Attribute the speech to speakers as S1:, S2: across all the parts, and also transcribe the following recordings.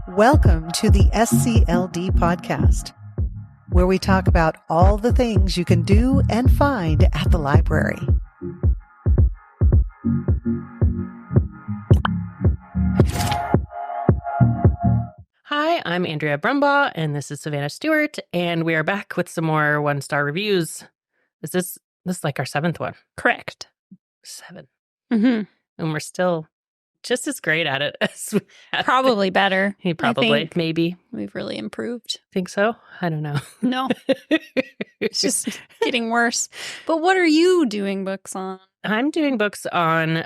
S1: Welcome to the SCLD podcast, where we talk about all the things you can do and find at the library.
S2: Hi, I'm Andrea Brumbaugh, and this is Savannah Stewart, and we are back with some more one-star reviews. This is like our 7th one.
S3: Correct.
S2: 7.
S3: Mm-hmm.
S2: And we're still just as great at it as we have
S3: Probably better.
S2: been. Probably, maybe.
S3: We've really improved.
S2: Think so? I don't know.
S3: No, it's just getting worse. But what are you doing books on?
S2: I'm doing books on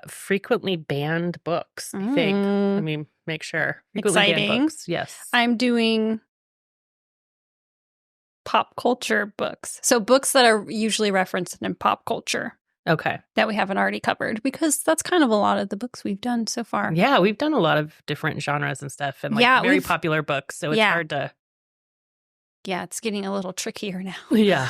S2: frequently banned books, I think. Let me make sure. Frequently
S3: Exciting.
S2: banned books, yes.
S3: I'm doing pop culture books. So books that are usually referenced in pop culture
S2: Okay.
S3: that we haven't already covered, because that's kind of a lot of the books we've done so far.
S2: Yeah, we've done a lot of different genres and stuff, and very popular books, so it's hard to...
S3: Yeah, it's getting a little trickier now.
S2: Yeah.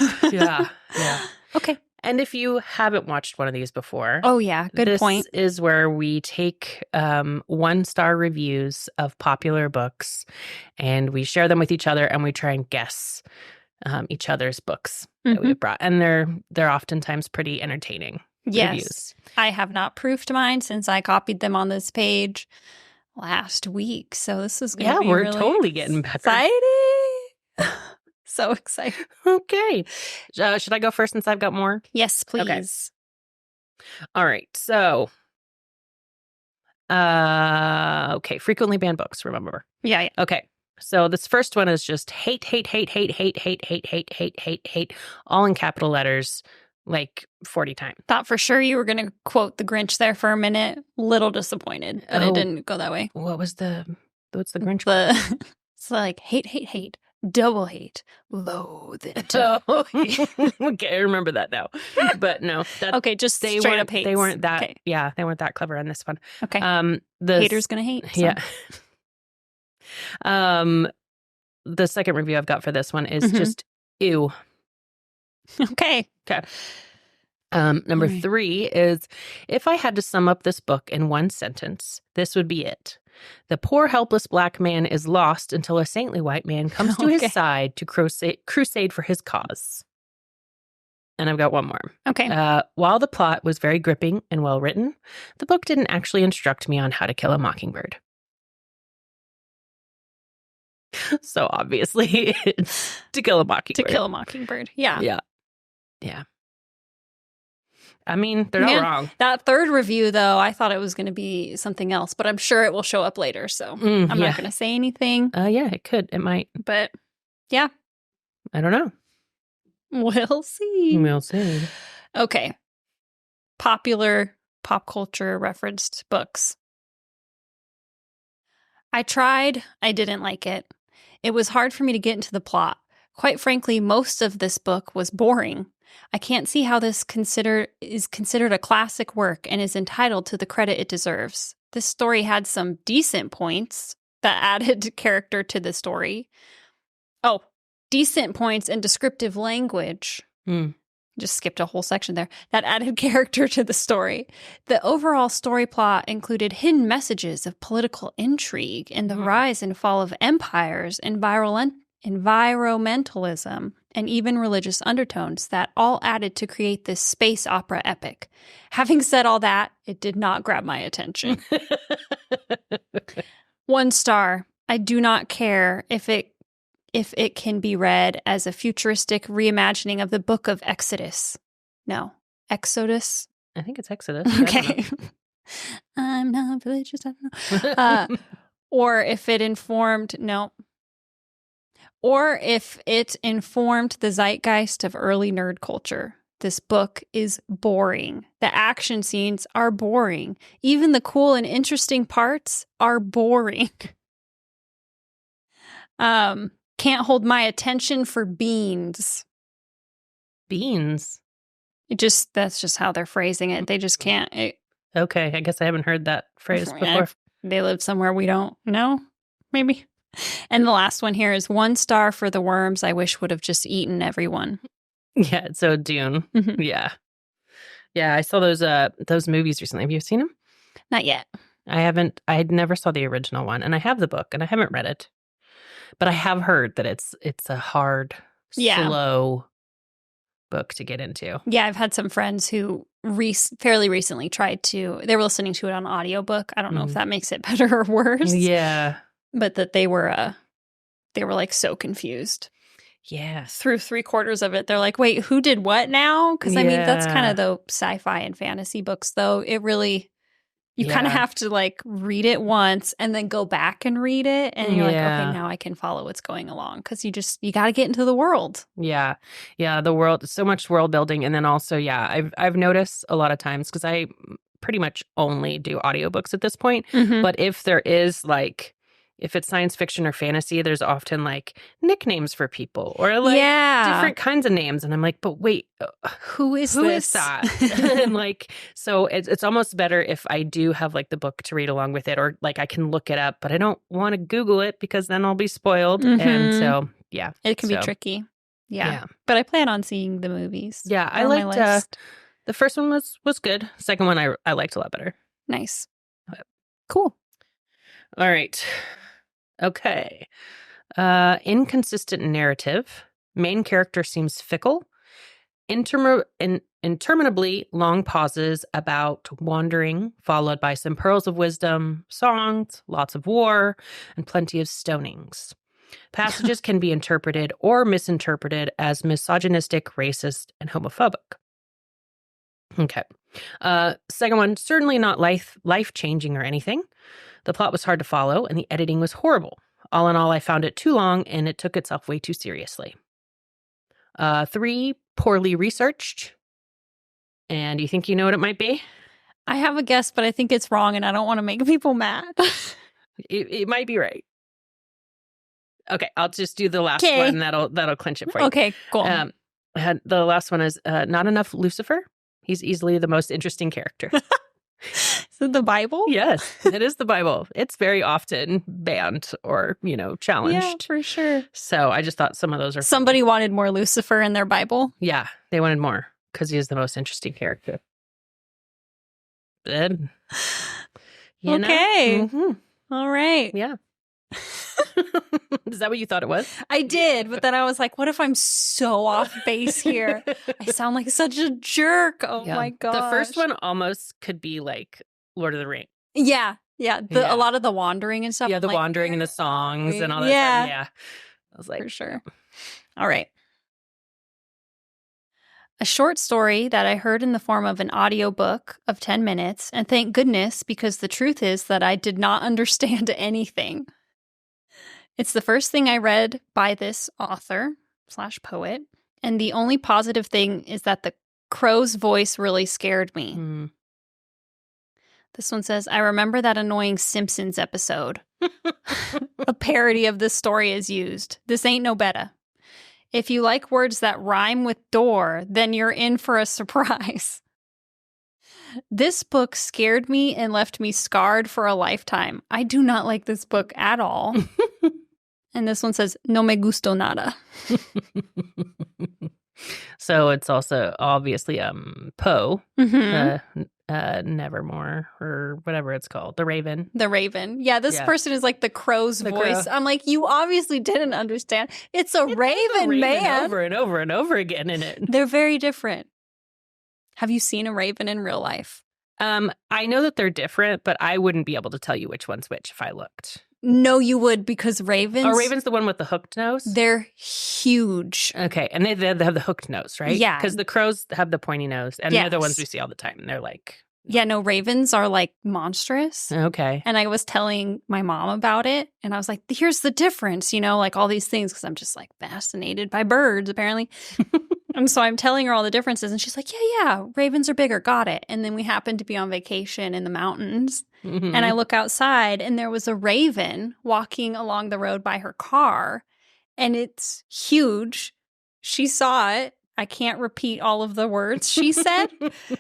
S3: Okay.
S2: And if you haven't watched one of these before,
S3: Oh, yeah. Good point.
S2: This is where we take 1-star reviews of popular books and we share them with each other and we try and guess each other's books that we've brought. And they're oftentimes pretty entertaining reviews.
S3: I have not proofed mine since I copied them on this page last week. So this is going to be
S2: we're
S3: really
S2: totally getting better.
S3: exciting. So excited.
S2: Okay. Should I go first since I've got more?
S3: Yes, please.
S2: Okay. All right. So, okay. Frequently banned books, remember?
S3: Yeah.
S2: Okay. So this first one is just hate, all in capital letters, like 40 times.
S3: Thought for sure you were going to quote the Grinch there for a minute. Little disappointed, but it didn't go that way.
S2: What's the Grinch?
S3: It's like hate, double hate, loathe it.
S2: Okay, I remember that now. But no.
S3: Okay, just straight up hates.
S2: They weren't that,
S3: okay.
S2: Yeah, they weren't that clever on this one.
S3: Okay. The hater's going to hate. So.
S2: Yeah. The second review I've got for this one is just ew.
S3: Okay.
S2: Number 3 is, if I had to sum up this book in one sentence, this would be it. The poor helpless black man is lost until a saintly white man comes to his side to crusade for his cause. And I've got one more.
S3: Okay.
S2: While the plot was very gripping and well written, the book didn't actually instruct me on how to kill a mockingbird. So obviously, it's To Kill a Mockingbird.
S3: To Kill a Mockingbird. Yeah.
S2: Yeah. I mean, they're not wrong.
S3: That third review, though, I thought it was going to be something else, but I'm sure it will show up later. So I'm not going to say anything.
S2: Yeah, it could. It might.
S3: But yeah.
S2: I don't know.
S3: We'll see.
S2: We'll see.
S3: Okay. Popular pop culture referenced books. I tried. I didn't like it. It was hard for me to get into the plot. Quite frankly, most of this book was boring. I can't see how this is considered a classic work and is entitled to the credit it deserves. This story had some decent points that added character to the story. Oh, decent points and descriptive language. Just skipped a whole section there. That added character to the story. The overall story plot included hidden messages of political intrigue and the rise and fall of empires, environmentalism, and even religious undertones that all added to create this space opera epic. Having said all that, it did not grab my attention. 1 star. I do not care if it can be read as a futuristic reimagining of the Book of Exodus. No. Exodus?
S2: I think it's Exodus.
S3: Okay. I'm not religious. I don't know. Or if it informed the zeitgeist of early nerd culture. This book is boring. The action scenes are boring. Even the cool and interesting parts are boring. Can't hold my attention for beans.
S2: Beans?
S3: That's just how they're phrasing it. They just can't.
S2: Okay, I guess I haven't heard that phrase before.
S3: They live somewhere we don't know, maybe. And the last one here is 1 star for the worms I wish would have just eaten everyone.
S2: Yeah, so Dune. Yeah. Yeah, I saw those movies recently. Have you seen them?
S3: Not yet.
S2: I never saw the original one, and I have the book, and I haven't read it. But I have heard that it's a hard, slow book to get into.
S3: Yeah, I've had some friends who fairly recently they were listening to it on audiobook. I don't know if that makes it better or worse.
S2: Yeah.
S3: But that they were like so confused.
S2: Yeah.
S3: Through 3/4 of it, they're like, wait, who did what now? Because I mean, that's kind of the sci-fi and fantasy books, though. It really, you kind of have to like read it once and then go back and read it. And you're like, okay, now I can follow what's going along. Because you got to get into the world.
S2: Yeah. Yeah. The world, so much world building. And then also, I've noticed a lot of times, because I pretty much only do audiobooks at this point. But if there is like, if it's science fiction or fantasy, there's often like nicknames for people or like different kinds of names. And I'm like, but wait,
S3: who is
S2: that? And like, so it's almost better if I do have like the book to read along with it, or like I can look it up, but I don't want to Google it because then I'll be spoiled. And so,
S3: it can be tricky. Yeah. But I plan on seeing the movies.
S2: Yeah. I liked, the first one was good. Second one, I liked a lot better.
S3: Nice. Cool.
S2: All right. Okay. Inconsistent narrative. Main character seems fickle. Interminably long pauses about wandering, followed by some pearls of wisdom, songs, lots of war, and plenty of stonings. Passages can be interpreted or misinterpreted as misogynistic, racist, and homophobic. Okay. Second one, certainly not life-changing or anything. The plot was hard to follow, and the editing was horrible. All in all, I found it too long, and it took itself way too seriously. 3, poorly researched. And you think you know what it might be?
S3: I have a guess, but I think it's wrong, and I don't want to make people mad.
S2: It might be right. Okay, I'll just do the last one. That'll clinch it for you.
S3: Okay, cool.
S2: The last one is not enough Lucifer. He's easily the most interesting character.
S3: Is it the Bible?
S2: Yes, it is the Bible. It's very often banned or, challenged.
S3: Yeah, for sure.
S2: So I just thought some of those are
S3: Somebody wanted more Lucifer in their Bible?
S2: Yeah, they wanted more because he is the most interesting character. Okay.
S3: All right.
S2: Yeah. Is that what you thought it was?
S3: I did, but then I was like, what if I'm so off base here? I sound like such a jerk. Oh my god.
S2: The first one almost could be like Lord of the Rings.
S3: Yeah. A lot of the wandering and stuff.
S2: Yeah, the wandering and the songs and all that
S3: stuff.
S2: Yeah. I was like,
S3: for sure. All right. A short story that I heard in the form of an audiobook of 10 minutes, and thank goodness, because the truth is that I did not understand anything. It's the first thing I read by this author/poet, and the only positive thing is that the crow's voice really scared me. This one says, I remember that annoying Simpsons episode. A parody of this story is used. This ain't no better. If you like words that rhyme with door, then you're in for a surprise. This book scared me and left me scarred for a lifetime. I do not like this book at all. And this one says, no me gusto nada.
S2: So it's also obviously Poe, Nevermore, or whatever it's called, The Raven.
S3: The Raven. Yeah, this person is like the crow's voice. I'm like, you obviously didn't understand. It's a raven, man.
S2: Over and over and over again in it.
S3: They're very different. Have you seen a raven in real life?
S2: I know that they're different, but I wouldn't be able to tell you which one's which if I looked.
S3: No, you would, because ravens...
S2: Oh, raven's the one with the hooked nose?
S3: They're huge.
S2: Okay, and they have the hooked nose, right?
S3: Yeah.
S2: Because the crows have the pointy nose, and they're the ones we see all the time, and they're like...
S3: Yeah, no, ravens are like monstrous.
S2: Okay.
S3: And I was telling my mom about it, and I was like, here's the difference, like all these things, because I'm just like fascinated by birds, apparently. And so I'm telling her all the differences, and she's like, yeah, ravens are bigger, got it. And then we happened to be on vacation in the mountains, and I look outside, and there was a raven walking along the road by her car, and it's huge. She saw it. I can't repeat all of the words she said,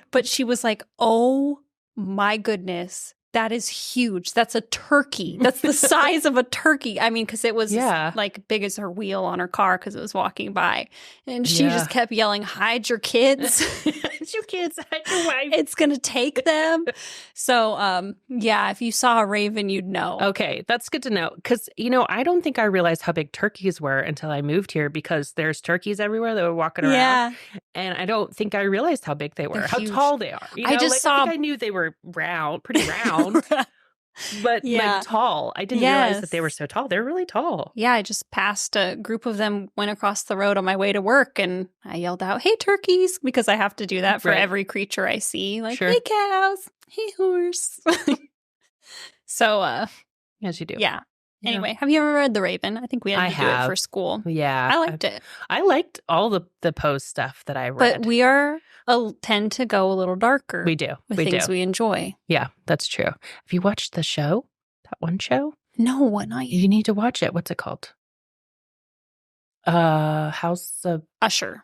S3: but she was like, oh my goodness, that is huge. That's a turkey. That's the size of a turkey. I mean, because it was like big as her wheel on her car because it was walking by. And she just kept yelling, hide your kids.
S2: Get your kids at your wife.
S3: It's going to take them. So, yeah, if you saw a raven, you'd know.
S2: Okay, that's good to know. Because, I don't think I realized how big turkeys were until I moved here because there's turkeys everywhere that were walking around.
S3: Yeah.
S2: And I don't think I realized how big they were,
S3: They're
S2: how
S3: huge.
S2: tall they are.
S3: I just saw.
S2: I think I knew they were pretty round. But
S3: Yeah.
S2: like tall. I didn't realize that they were so tall. They're really tall.
S3: Yeah, I just passed a group of them, went across the road on my way to work, and I yelled out, "Hey, turkeys," because I have to do that for every creature I see. Like, hey, cows, hey, horse. So,
S2: as you do.
S3: Yeah. Anyway, have you ever read The Raven? I think we had to do it for school.
S2: Yeah.
S3: I liked it.
S2: I liked all the Poe stuff that I read.
S3: But we tend to go a little darker.
S2: We do.
S3: With things we enjoy.
S2: Yeah, that's true. Have you watched the show? That one show?
S3: No, not yet.
S2: You need to watch it. What's it called? House of
S3: Usher.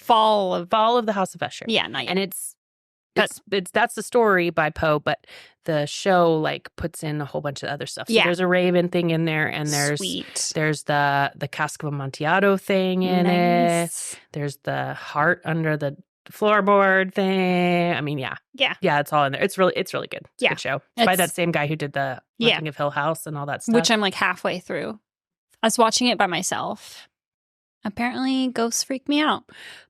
S2: Fall of the House of Usher.
S3: Yeah, not yet.
S2: And that's the story by Poe, but the show like puts in a whole bunch of other stuff. So there's a Raven thing in there, and there's the Cask of Amontillado thing in it. There's the heart under the floorboard thing. I mean, yeah, it's all in there. It's really good. It's a good show. It's by that same guy who did the Haunting of Hill House and all that stuff.
S3: Which I'm like halfway through. I was watching it by myself. Apparently, ghosts freak me out.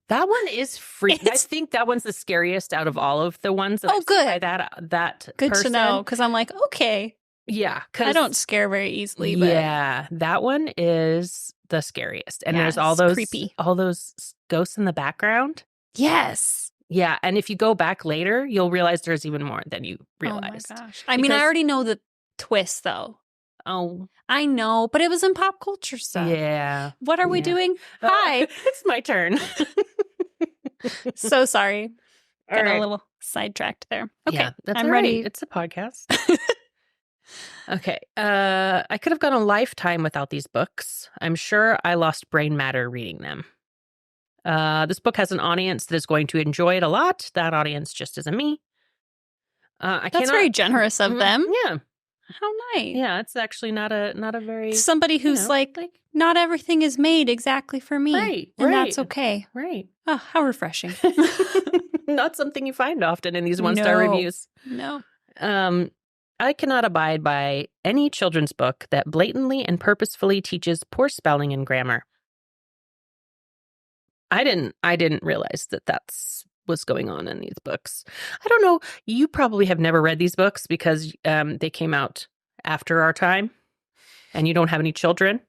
S2: That one is freaky. I think that one's the scariest out of all of the ones that I've seen by that
S3: good
S2: person.
S3: To know, because I'm like, okay.
S2: Yeah.
S3: I don't scare very easily. But
S2: yeah, that one is the scariest. And there's all those
S3: creepy.
S2: All those ghosts in the background.
S3: Yes.
S2: Yeah. And if you go back later, you'll realize there's even more than you realized.
S3: Oh my gosh. I mean, I already know the twist, though.
S2: Oh,
S3: I know, but it was in pop culture stuff.
S2: Yeah.
S3: What are we doing? Hi.
S2: It's my turn.
S3: So sorry. Got
S2: a
S3: little sidetracked there. Okay.
S2: Yeah, that's
S3: I'm ready.
S2: It's a podcast. Okay. I could have gone a lifetime without these books. I'm sure I lost brain matter reading them. This book has an audience that is going to enjoy it a lot. That audience just isn't me.
S3: That's very generous of them.
S2: Yeah.
S3: How nice.
S2: Yeah, it's actually not a very
S3: somebody who's like not everything is made exactly for me.
S2: Right.
S3: And that's okay.
S2: Right.
S3: Oh, how refreshing.
S2: Not something you find often in these one-star reviews.
S3: No.
S2: I cannot abide by any children's book that blatantly and purposefully teaches poor spelling and grammar. I didn't realize that that's what's going on in these books. I don't know. You probably have never read these books because they came out after our time and you don't have any children.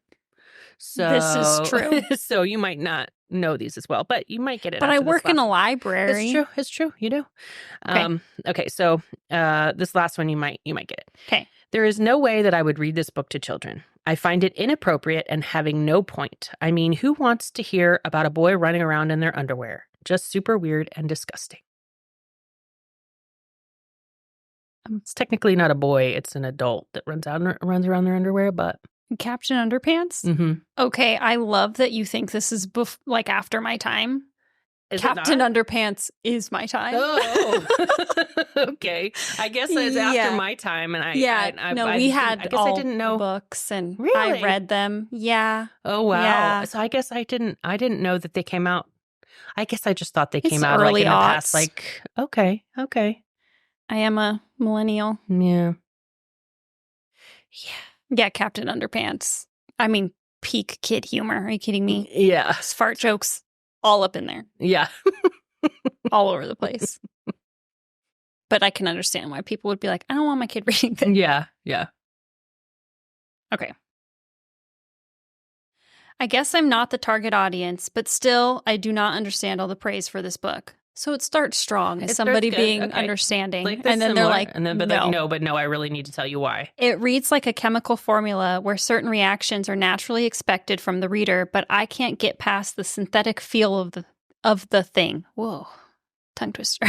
S2: So
S3: this is true.
S2: So you might not know these as well, but you might get it.
S3: But I work in a library.
S2: It's true. You do.
S3: Okay.
S2: Okay. So this last one, you might get it.
S3: Okay.
S2: There is no way that I would read this book to children. I find it inappropriate and having no point. I mean, who wants to hear about a boy running around in their underwear? Just super weird and disgusting. It's technically not a boy. It's an adult that runs around their underwear, but...
S3: Captain Underpants?
S2: Mm-hmm.
S3: Okay, I love that you think this is like after my time. Captain Underpants is my time.
S2: Oh, okay. I guess it's after my time, and
S3: we had all the books, and
S2: really?
S3: I read them. Yeah.
S2: Oh wow.
S3: Yeah.
S2: So I guess I didn't know that they came out. I guess I just thought they came out
S3: early
S2: like in the past. Like okay.
S3: I am a millennial.
S2: Yeah.
S3: Yeah, Captain Underpants. I mean, peak kid humor. Are you kidding me?
S2: Yeah.
S3: Fart jokes all up in there.
S2: Yeah.
S3: All over the place. But I can understand why people would be like, I don't want my kid reading this.
S2: Yeah.
S3: Okay. I guess I'm not the target audience, but still, I do not understand all the praise for this book. So it starts strong as somebody being understanding.
S2: Like
S3: and then they're like,
S2: no, I really need to tell you why.
S3: It reads like a chemical formula where certain reactions are naturally expected from the reader, but I can't get past the synthetic feel of the thing. Whoa. Tongue twister.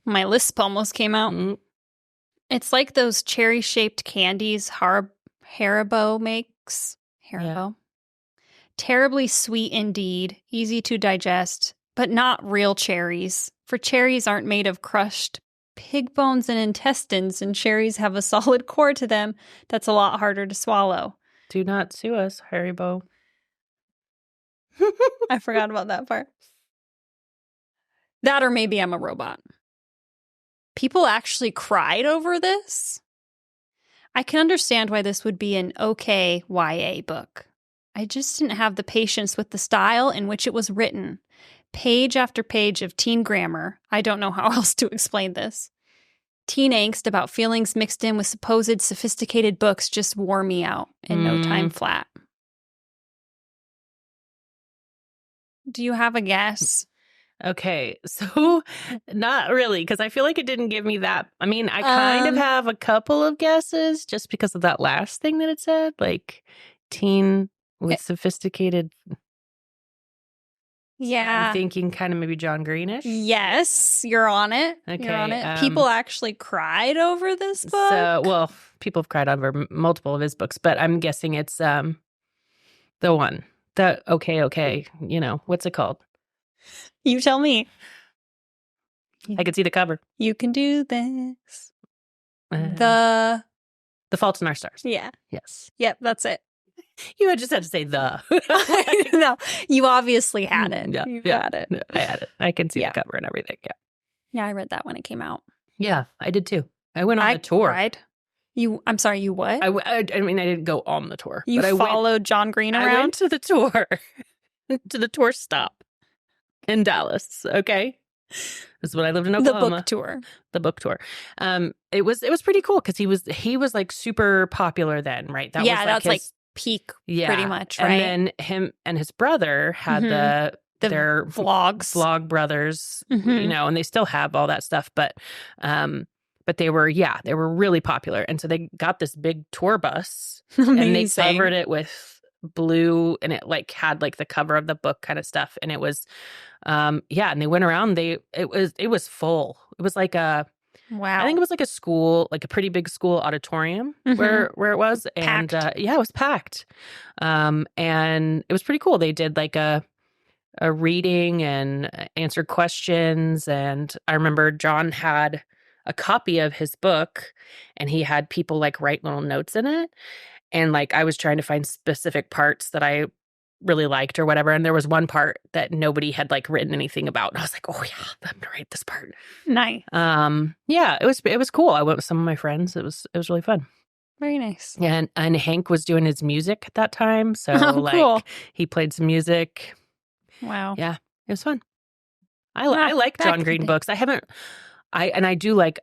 S3: My lisp almost came out.
S2: Mm-hmm.
S3: It's like those cherry-shaped candies Haribo makes. Haribo. Yeah. Terribly sweet indeed, easy to digest, but not real cherries. For cherries aren't made of crushed pig bones and intestines, and cherries have a solid core to them that's a lot harder to swallow.
S2: Do not sue us, Haribo.
S3: I forgot about that part. That or maybe I'm a robot. People actually cried over this? I can understand why this would be an okay YA book. I just didn't have the patience with the style in which it was written. Page after page of teen grammar. I don't know how else to explain this. Teen angst about feelings mixed in with supposed sophisticated books just wore me out in no time flat. Do you have a guess?
S2: Okay, so not really, because I feel like it didn't give me that. I mean, I kind of have a couple of guesses just because of that last thing that it said, like teen with sophisticated.
S3: Yeah.
S2: I'm thinking kind of maybe John Greenish.
S3: Yes, you're on it.
S2: Okay,
S3: you're on it. People actually cried over this book.
S2: So, well, people have cried over multiple of his books, but I'm guessing it's the one. The okay, you know, what's it called?
S3: You tell me.
S2: I could see the cover.
S3: You can do this. The
S2: Fault in Our Stars.
S3: Yeah.
S2: Yes.
S3: Yep, that's it.
S2: You just had to say the.
S3: No, you obviously had it.
S2: Yeah,
S3: You got it.
S2: I had it. I can see the cover and everything. Yeah.
S3: Yeah, I read that when it came out.
S2: Yeah, I did too. I went on the tour.
S3: Cried. I'm sorry, you what?
S2: I mean, I didn't go on the tour.
S3: You
S2: but
S3: followed John Green around?
S2: I went to the tour. To the tour stop in Dallas. Okay. This is when I lived in Oklahoma. The book tour. It was pretty cool because he was like super popular then, right?
S3: That was like that's like peak, pretty much, right?
S2: And then him and his brother had their vlog brothers, you know, and they still have all that stuff, but they were really popular, and so they got this big tour bus and they covered it with blue, and it like had like the cover of the book kind of stuff, and it was and they went around. It was full. It was like a I think it was like a school, like a pretty big school auditorium where it was, and it was packed, and it was pretty cool. They did like a reading and answered questions, and I remember John had a copy of his book, and he had people like write little notes in it. And like I was trying to find specific parts that I really liked or whatever. And there was one part that nobody had like written anything about. And I was like, oh yeah, I'm gonna write this part.
S3: Nice.
S2: Yeah, it was cool. I went with some of my friends. It was really fun.
S3: Very nice.
S2: And Hank was doing his music at that time. So
S3: cool.
S2: He played some music.
S3: Wow.
S2: Yeah, it was fun. I like John Green books. I do like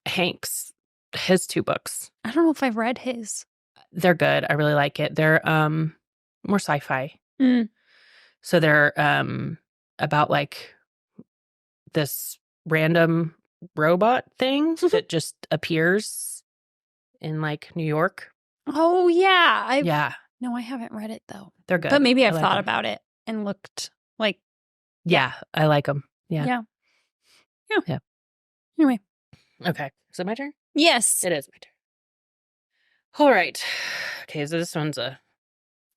S2: Hank's his 2 books.
S3: I don't know if I've read his.
S2: They're good. I really like it. They're more sci-fi. So they're about like this random robot thing that just appears in like New York.
S3: Oh yeah. No, I haven't read it though.
S2: They're good.
S3: But maybe I've thought about it and looked like
S2: Yeah, I like them. Yeah.
S3: Anyway.
S2: Okay. Is it my turn?
S3: Yes.
S2: It is my turn. All right. Okay, so this one's a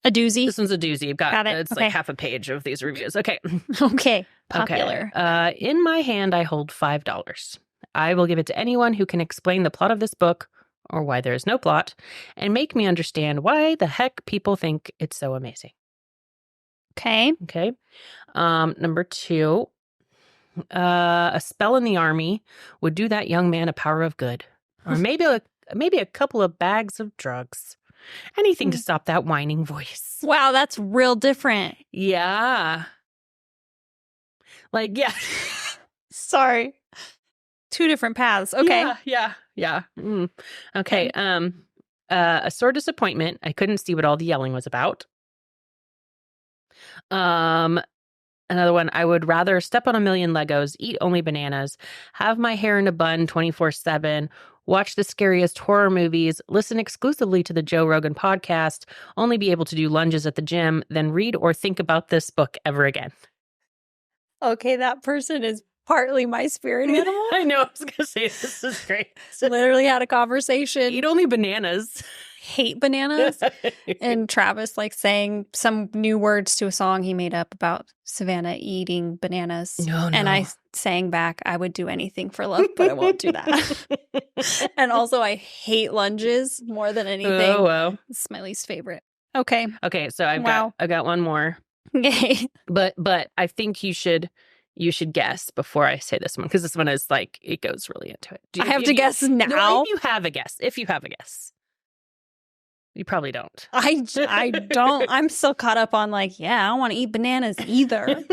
S3: doozy.
S2: This one's a doozy. I've got
S3: it.
S2: It's like half a page of these reviews. Okay.
S3: Okay. Popular.
S2: Okay. In my hand, I hold $5. I will give it to anyone who can explain the plot of this book or why there is no plot and make me understand why the heck people think it's so amazing.
S3: Okay.
S2: Okay. Number 2, a spell in the army would do that young man a power of good, or maybe a couple of bags of drugs. Anything to stop that whining voice.
S3: Wow, that's real different.
S2: Yeah. Like, yeah.
S3: Sorry. 2 different paths. Okay.
S2: Yeah. Okay. A sore disappointment. I couldn't see what all the yelling was about. Another one, I would rather step on a million Legos, eat only bananas, have my hair in a bun 24/7, watch the scariest horror movies, listen exclusively to the Joe Rogan podcast, only be able to do lunges at the gym, then read or think about this book ever again.
S3: Okay, that person is partly my spirit animal.
S2: I know, I was going to say, this is great.
S3: Literally had a conversation.
S2: Eat only bananas.
S3: Hate bananas. And Travis like saying some new words to a song he made up about Savannah eating bananas.
S2: No.
S3: And I sang back, I would do anything for love, but I won't do that. And also I hate lunges more than anything.
S2: Oh, wow.
S3: It's my least favorite. Okay.
S2: Okay, so I've got one more.
S3: Okay.
S2: But I think you should you should guess before I say this one, because this one is like, it goes really into it.
S3: I have to guess now?
S2: No, if you have a guess. If you have a guess. You probably don't.
S3: I don't. I'm still caught up on like, I don't want to eat bananas either.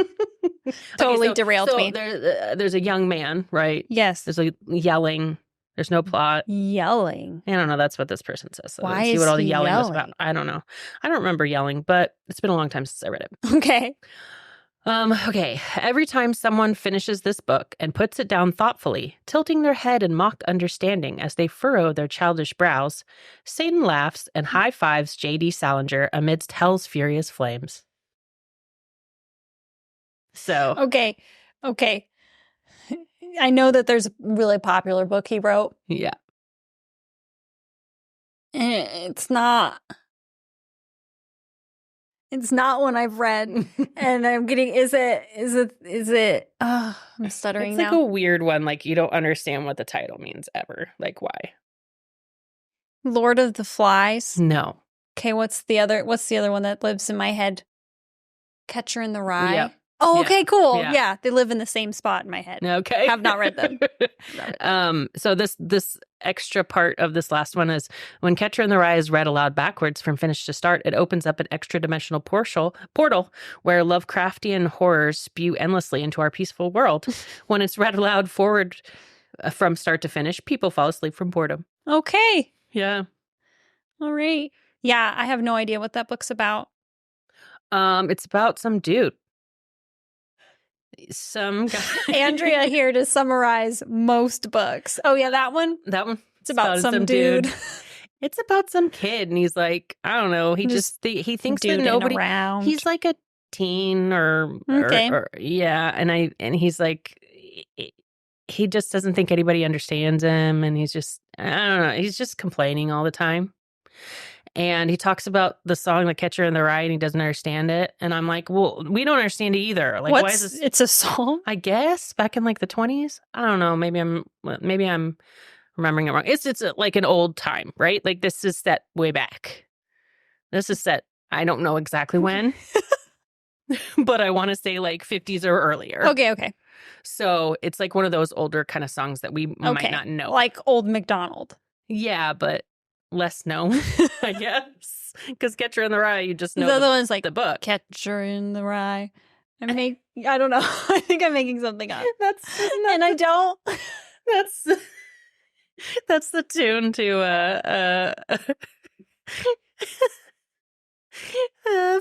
S3: Totally derailed me.
S2: There's a young man, right?
S3: Yes.
S2: There's like yelling. There's no plot.
S3: Yelling.
S2: I don't know. That's what this person says. So
S3: Why
S2: let's see
S3: is
S2: what all the
S3: he
S2: yelling was
S3: yelling?
S2: about. I don't know. I don't remember yelling, but it's been a long time since I read it.
S3: Okay.
S2: Okay. Every time someone finishes this book and puts it down thoughtfully, tilting their head in mock understanding as they furrow their childish brows, Satan laughs and high-fives J.D. Salinger amidst hell's furious flames. So.
S3: Okay. I know that there's a really popular book he wrote.
S2: Yeah.
S3: It's not one I've read. And I'm getting, is it, I'm stuttering
S2: now.
S3: It's
S2: like a weird one. Like, you don't understand what the title means ever. Like, why?
S3: Lord of the Flies?
S2: No.
S3: Okay, what's the other one that lives in my head? Catcher in the Rye?
S2: Yep.
S3: Oh, okay, cool.
S2: Yeah.
S3: Yeah, they live in the same spot in my head.
S2: Okay.
S3: Have not read them.
S2: So this extra part of this last one is when Catcher in the Rye is read aloud backwards from finish to start, it opens up an extra dimensional portal where Lovecraftian horrors spew endlessly into our peaceful world. When it's read aloud forward from start to finish, people fall asleep from boredom.
S3: Okay.
S2: Yeah.
S3: All right. Yeah, I have no idea what that book's about.
S2: It's about some dude. Some guy.
S3: Andrea here to summarize most books. Oh yeah, that one?
S2: That one.
S3: It's about some dude.
S2: It's about some kid, and he's like, I don't know. He he thinks that nobody
S3: around.
S2: He's like a teen or yeah, and he's like, he just doesn't think anybody understands him, and he's just, I don't know, he's just complaining all the time. And he talks about the song The Catcher in the Rye, and he doesn't understand it. And I'm like, well, we don't understand it either. Like, why is this?
S3: It's a song?
S2: I guess back in like the 20s. I don't know. Maybe I'm remembering it wrong. It's like an old time, right? Like this is set way back. This is set, I don't know exactly when, but I want to say like 50s or earlier.
S3: Okay.
S2: So it's like one of those older kind of songs that we might not know.
S3: Like Old MacDonald.
S2: Yeah, but less known, I guess. Because Catcher in the Rye, you just know
S3: the other one's like
S2: the book.
S3: Catcher in the Rye. I don't know. I think I'm making something up.
S2: And I don't. That's the tune to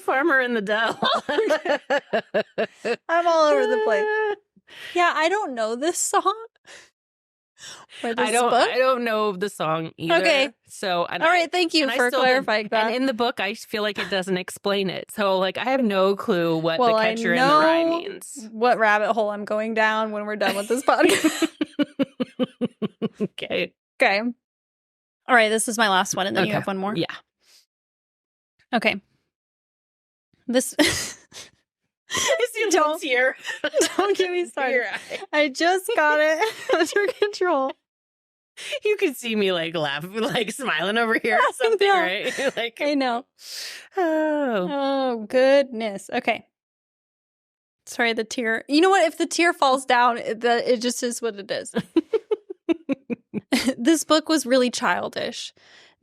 S2: Farmer in the Dell.
S3: I'm all over the place. Yeah, I don't know this song. I
S2: don't know the song either.
S3: Okay.
S2: So,
S3: all right. Thank you for clarifying that.
S2: And in the book, I feel like it doesn't explain it. So, like, I have no clue what the Catcher in the Rye means.
S3: What rabbit hole I'm going down when we're done with this podcast.
S2: Okay.
S3: All right. This is my last one, and then you have one more.
S2: Yeah.
S3: Okay. This.
S2: Don't here.
S3: Don't get me started. I just got it under control.
S2: You could see me like laughing, like smiling over here or something, right? Like
S3: I know.
S2: Oh
S3: goodness. Okay. Sorry, the tear. You know what? If the tear falls down, it just is what it is. This book was really childish.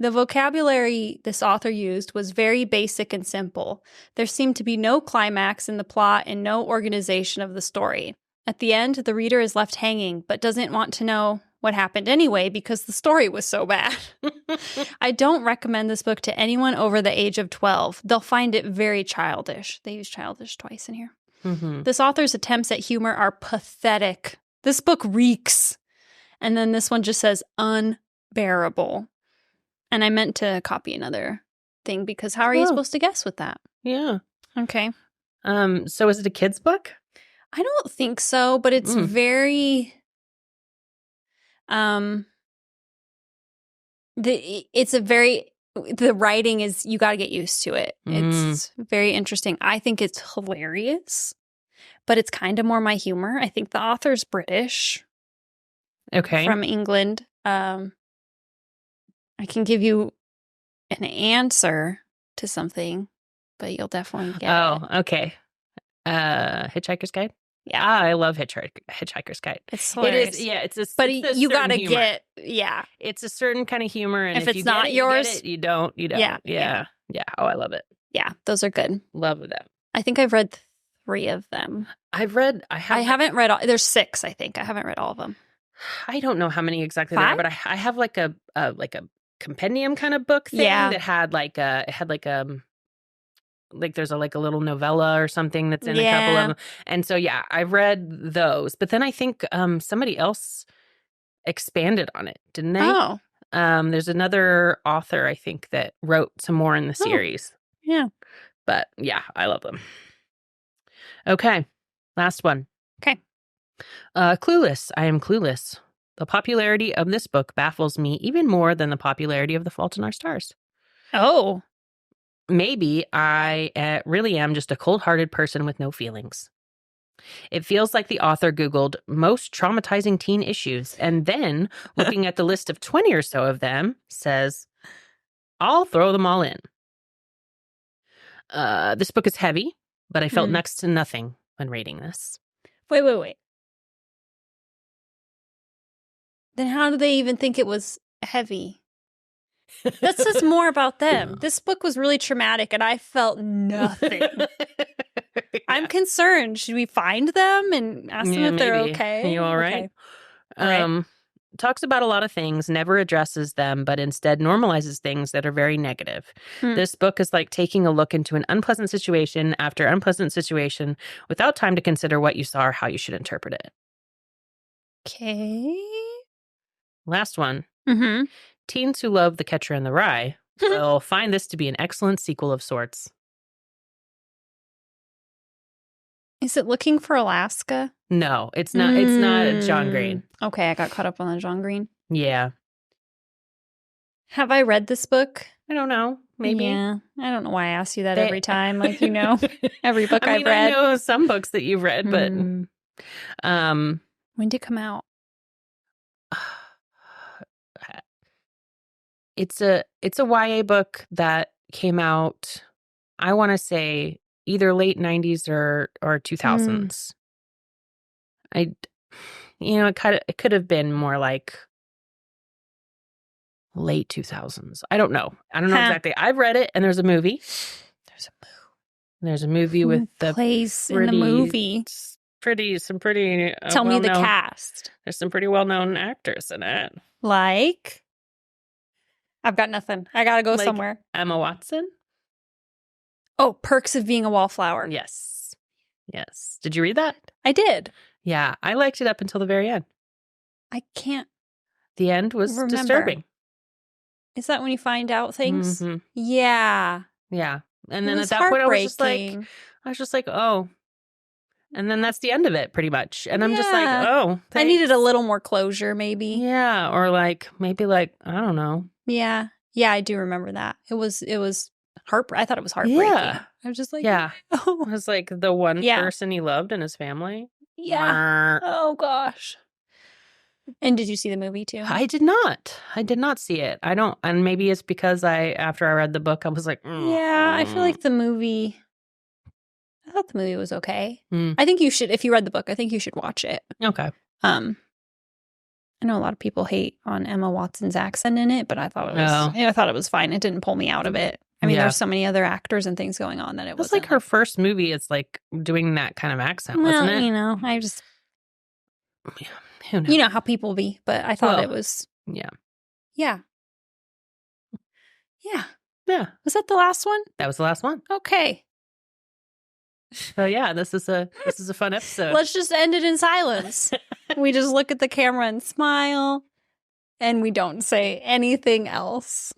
S3: The vocabulary this author used was very basic and simple. There seemed to be no climax in the plot and no organization of the story. At the end, the reader is left hanging, but doesn't want to know what happened anyway because the story was so bad. I don't recommend this book to anyone over the age of 12. They'll find it very childish. They use childish twice in here.
S2: Mm-hmm.
S3: This author's attempts at humor are pathetic. This book reeks. And then this one just says unbearable. And I meant to copy another thing because how are you supposed to guess with that?
S2: Yeah.
S3: Okay.
S2: So is it a kid's book?
S3: I don't think so, but it's very the writing is, you got to get used to it. It's very interesting. I think it's hilarious, but it's kind of more my humor. I think the author's British.
S2: Okay.
S3: From England. I can give you an answer to something, but you'll definitely get it.
S2: Oh, okay. Hitchhiker's Guide?
S3: Yeah.
S2: I love Hitchhiker's Guide.
S3: It's hilarious.
S2: It is, yeah.
S3: But
S2: it's a
S3: you
S2: certain
S3: gotta
S2: humor.
S3: get, yeah.
S2: It's a certain kind of humor, and
S3: If
S2: if
S3: it's
S2: you
S3: not
S2: get it,
S3: yours,
S2: you get it. You don't.
S3: Yeah.
S2: Oh, I love it.
S3: Yeah, those are good.
S2: Love them.
S3: I think I've read 3 of them.
S2: I
S3: haven't read all. There's 6, I think. I haven't read all of them.
S2: I don't know how many exactly
S3: 5?
S2: there are, but I have like a compendium kind of book thing that had like there's a little novella or something that's in a couple of them. And so yeah, I've read those. But then I think somebody else expanded on it, didn't they?
S3: Oh.
S2: There's another author, I think, that wrote some more in the series.
S3: Yeah.
S2: But yeah, I love them. Okay. Last one.
S3: Okay.
S2: Clueless. I am clueless. The popularity of this book baffles me even more than the popularity of The Fault in Our Stars.
S3: Oh.
S2: Maybe I really am just a cold-hearted person with no feelings. It feels like the author Googled most traumatizing teen issues and then, looking at the list of 20 or so of them, says, I'll throw them all in. This book is heavy, but I felt next to nothing when reading this.
S3: Wait. Then how do they even think it was heavy? That says more about them. This book was really traumatic and I felt nothing. I'm concerned. Should we find them and ask them if they're okay?
S2: Are you all right?
S3: Okay. All right.
S2: Talks about a lot of things, never addresses them, but instead normalizes things that are very negative. This book is like taking a look into an unpleasant situation after unpleasant situation without time to consider what you saw or how you should interpret it.
S3: Okay.
S2: Last one.
S3: Mm-hmm.
S2: Teens who love The Catcher in the Rye will find this to be an excellent sequel of sorts.
S3: Is it Looking for Alaska?
S2: No, it's not. It's not John Green.
S3: Okay, I got caught up on the John Green.
S2: Yeah.
S3: Have I read this book?
S2: I don't know. Maybe.
S3: Yeah. I don't know why I ask you that every time. Like, every book I've read.
S2: I know some books that you've read, but
S3: when did it come out?
S2: It's a YA book that came out, I want to say, either late 90s or 2000s. It could have been more like late 2000s. I don't know exactly. I've read it, and there's a movie. There's a movie
S3: Who
S2: with the
S3: plays in the movie.
S2: Some pretty.
S3: Tell me the cast.
S2: There's some pretty well-known actors in it.
S3: Like, I've got nothing. I gotta go somewhere.
S2: Emma Watson.
S3: Oh, Perks of Being a Wallflower.
S2: Yes. Did you read that?
S3: I did.
S2: Yeah, I liked it up until the very end.
S3: I can't.
S2: The end was
S3: remember.
S2: disturbing.
S3: Is that when you find out things?
S2: Mm-hmm.
S3: Yeah.
S2: Yeah. And then at that point, I was just like, oh. And then that's the end of it, pretty much. And I'm just like, oh, thanks.
S3: I needed a little more closure, maybe.
S2: Yeah. Or maybe I don't know.
S3: Yeah. Yeah, I do remember that. It was I thought it was heartbreaking.
S2: Yeah.
S3: I was just like,
S2: yeah.
S3: Oh.
S2: It was like the one person he loved in his family.
S3: Yeah. Oh, gosh. And did you see the movie too?
S2: I did not see it. I don't, and maybe it's because after I read the book, I was like,
S3: yeah, I feel like I thought the movie was okay.
S2: Mm.
S3: I think you should, if you read the book, I think you should watch it.
S2: Okay.
S3: I know a lot of people hate on Emma Watson's accent in it, but I thought it was fine. It didn't pull me out of it. I mean, there's so many other actors and things going on that it was
S2: like her first movie. It's like doing that kind of accent, wasn't it?
S3: I just,
S2: who knows?
S3: You know how people be, but I thought it was.
S2: Yeah.
S3: Yeah. Yeah. Yeah. Was that the last one?
S2: That was the last one.
S3: Okay.
S2: So yeah, this is a fun episode.
S3: Let's just end it in silence. We just look at the camera and smile, and we don't say anything else.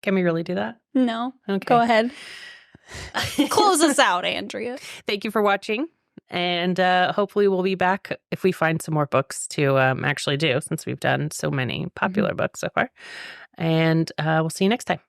S2: Can we really do that?
S3: No.
S2: Okay.
S3: Go ahead. Close us out, Andrea.
S2: Thank you for watching. And hopefully we'll be back if we find some more books to actually do, since we've done so many popular books so far. And we'll see you next time.